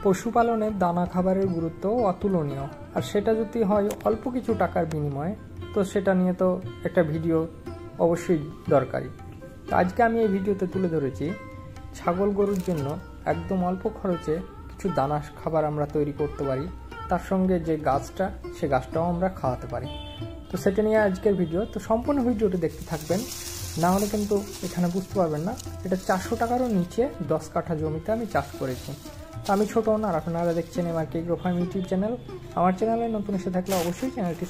পশুপালনে দানা খাবারের গুরুত্ব অতুলনীয়, আর সেটা যদি হয় অল্প কিছু টাকার বিনিময়ে, তো সেটা নিয়ে তো একটা ভিডিও অবশ্যই দরকারি। তো আজকে আমি এই ভিডিওতে তুলে ধরেছি ছাগল গরুর জন্য একদম অল্প খরচে কিছু দানা খাবার আমরা তৈরি করতে পারি, তার সঙ্গে যে গাছটা সে গাছটাও আমরা খাওয়াতে পারি। তো সেটা নিয়ে আজকের ভিডিও। তো সম্পূর্ণ ভিডিওটি দেখতে থাকবেন, না হলে কিন্তু এখানে বুঝতে পারবেন না। এটা 400 টাকারও নিচে 10 কাঠা জমিতে আমি চাষ করেছি। তো আমি ছোট না, আর আপনারা দেখছেন এমআরকে এগ্রো ফার্ম ইউটিউব চ্যানেল। আমার চ্যানেলে নতুন এসে থাকলে অবশ্যই চ্যানেলটি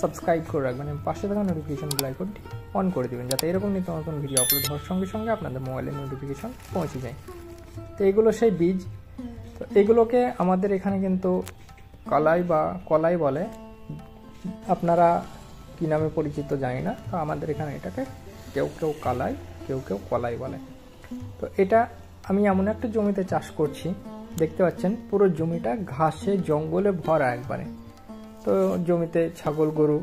সাবস্ক্রাইব করে রাখবেন এবং পাশে থাকা নোটিফিকেশন বেল আইকনটি অন করে দেবেন, যাতে এরকম নিত্য নতুন ভিডিও আপলোড হওয়ার সঙ্গে সঙ্গে আপনাদের মোবাইলে নোটিফিকেশন পৌঁছে যায়। তো এগুলো সেই বীজ। তো এগুলোকে আমাদের এখানে কিন্তু কলাই বা কলাই বলে, আপনারা কী নামে পরিচিত জানি না। তো আমাদের এখানে এটাকে কেউ কেউ কালাই, কেউ কেউ কলাই বলে। তো এটা আমি এমন একটা জমিতে চাষ করছি, দেখতে পাচ্ছেন পুরো জমিটা ঘাসে জঙ্গলে ভরা একবারে। তো জমিতে ছাগল গরু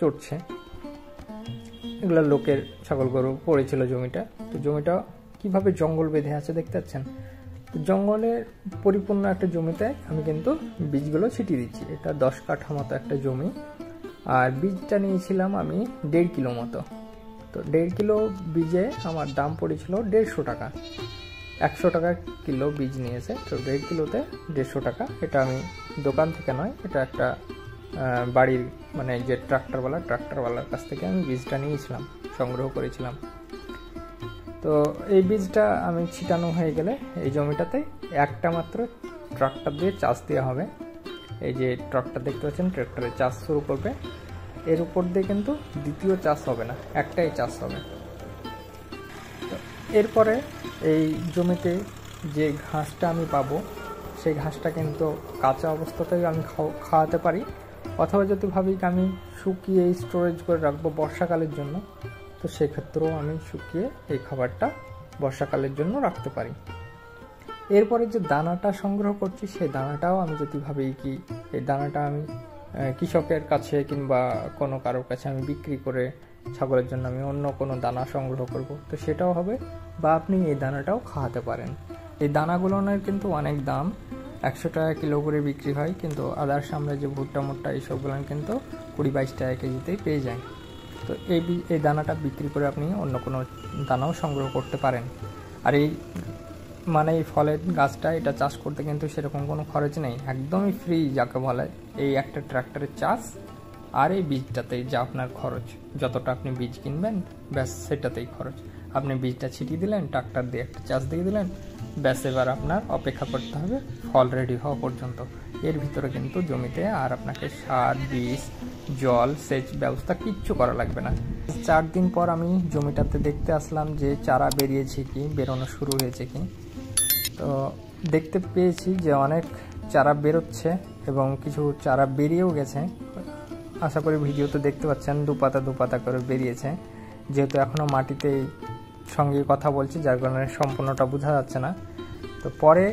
চড়ছে, এগুলো লোকের ছাগল গরু পড়েছিল জমিটা। তো জমিটা কিভাবে জঙ্গল বেঁধে আছে দেখতে পাচ্ছেন। তো জঙ্গলের পরিপূর্ণ একটা জমিতে আমি কিন্তু বীজগুলো ছিটিয়ে দিচ্ছি। এটা 10 কাঠা মতো একটা জমি, আর বীজটা নিয়েছিলাম আমি 1.5 কিলো মতো। তো 1.5 কিলো বীজে আমার দাম পড়েছিল 150 টাকা। 100 টাকা কিলো বীজ নিয়েছে, তো 1.5 কিলোতে 150 টাকা। এটা আমি দোকান থেকে নয়, এটা একটা বাড়ির মানে যে ট্রাক্টরওয়ালার কাছ থেকে আমি বীজটা নিয়েছিলাম, সংগ্রহ করেছিলাম। তো এই বীজটা আমি ছিটানো হয়ে গেলে এই জমিটাতে একটা মাত্র ট্রাক্টর দিয়ে চাষ দেওয়া হবে। এই যে ট্রাক্টর দেখতে পাচ্ছেন, ট্রাক্টরে চাষ শুরু করবে। এর উপর দিয়ে কিন্তু দ্বিতীয় চাষ হবে না, একটাই চাষ হবে। তো এরপরে এই জমিতে যে ঘাসটা আমি পাবো, সেই ঘাসটা কিন্তু কাঁচা অবস্থাতেই আমি খাওয়াতে পারি, অথবা যদি ভাবি আমি শুকিয়ে স্টোরেজ করে রাখবো বর্ষাকালের জন্য, তো সেক্ষেত্রেও আমি শুকিয়ে এই খাবারটা বর্ষাকালের জন্য রাখতে পারি। এরপরে যে দানাটা সংগ্রহ করছি, সেই দানাটাও আমি যদি ভাবি কি এই দানাটা আমি কৃষকের কাছে কিংবা কোনো কারোর কাছে আমি বিক্রি করে ছাগলের জন্য আমি অন্য কোনো দানা সংগ্রহ করব, তো সেটাও হবে। বা আপনি এই দানাটাও খাওয়াতে পারেন। এই দানাগুলোর কিন্তু অনেক দাম, 100 টাকা কিলো করে বিক্রি হয়, কিন্তু আদার্স আমরা যে ভুট্টা মুট্টা এইসবগুলো কিন্তু 20-22 টাকা কেজিতেই পেয়ে যায়। তো এই দানাটা বিক্রি করে আপনি অন্য কোনো দানাও সংগ্রহ করতে পারেন। আর এই মানে এই ফলের গাছটা এটা চাষ করতে কিন্তু সেরকম কোনো খরচ নেই, একদমই ফ্রি যাকে বলে। এই একটা ট্রাক্টরের চাষ আর এই বীজটাতেই যা আপনার খরচ, যতটা আপনি বীজ কিনবেন ব্যাস সেটাতেই খরচ। আপনি বীজটা ছিটিয়ে দিলেন, ট্রাক্টর দিয়ে একটা চাষ দিয়ে দিলেন, ব্যাস এবার আপনার অপেক্ষা করতে হবে ফল রেডি হওয়া পর্যন্ত। এর ভিতরে কিন্তু জমিতে আর আপনাকে সার, বীজ, জল, সেচ ব্যবস্থা কিচ্ছু করা লাগবে না। 4 দিন পর আমি জমিটাতে দেখতে আসলাম যে চারা বেরিয়েছে কি, বেরোনো শুরু হয়েছে কি। তো দেখতে পেয়েছি যে অনেক চারা বেরোচ্ছে এবং কিছু চারা বেরিয়েও গেছে। আশা করি ভিডিওতে দেখতে পাচ্ছেন দু পাতা করে বেরিয়েছে। যেহেতু এখনও মাটিতে সঙ্গে কথা বলছি, যার কারণে সম্পূর্ণটা বোঝা যাচ্ছে না। তো পরে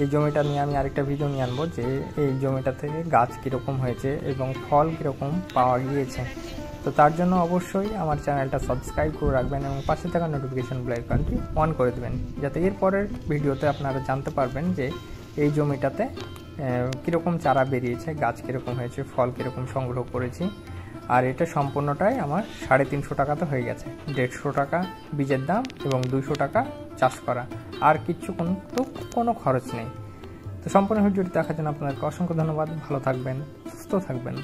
এই জমিটা নিয়ে আমি আরেকটা ভিডিও নিয়ে আনবো যে এই জমিটা থেকে গাছ কীরকম হয়েছে এবং ফল কীরকম পাওয়া গিয়েছে। তো তার জন্য অবশ্যই আমার চ্যানেলটা সাবস্ক্রাইব করে রাখবেন এবং পাশে থাকা নোটিফিকেশন বেল আইকনটি অন করে দেবেন, যাতে এর পরের ভিডিওতে আপনারা জানতে পারবেন যে এই জমিটাতে কীরকম চারা বেরিয়েছে, গাছ কীরকম হয়েছে, ফল কীরকম সংগ্রহ করেছি। আর এটা সম্পূর্ণটাই আমার 350 টাকাতে হয়ে গেছে। 150 টাকা বীজের দাম এবং 200 টাকা চাষ করা, আর কিচ্ছু কোনো খরচ নেই। তো সম্পূর্ণ ভিডিওটি দেখার জন্য আপনাদেরকে অসংখ্য ধন্যবাদ। ভালো থাকবেন, সুস্থ থাকবেন।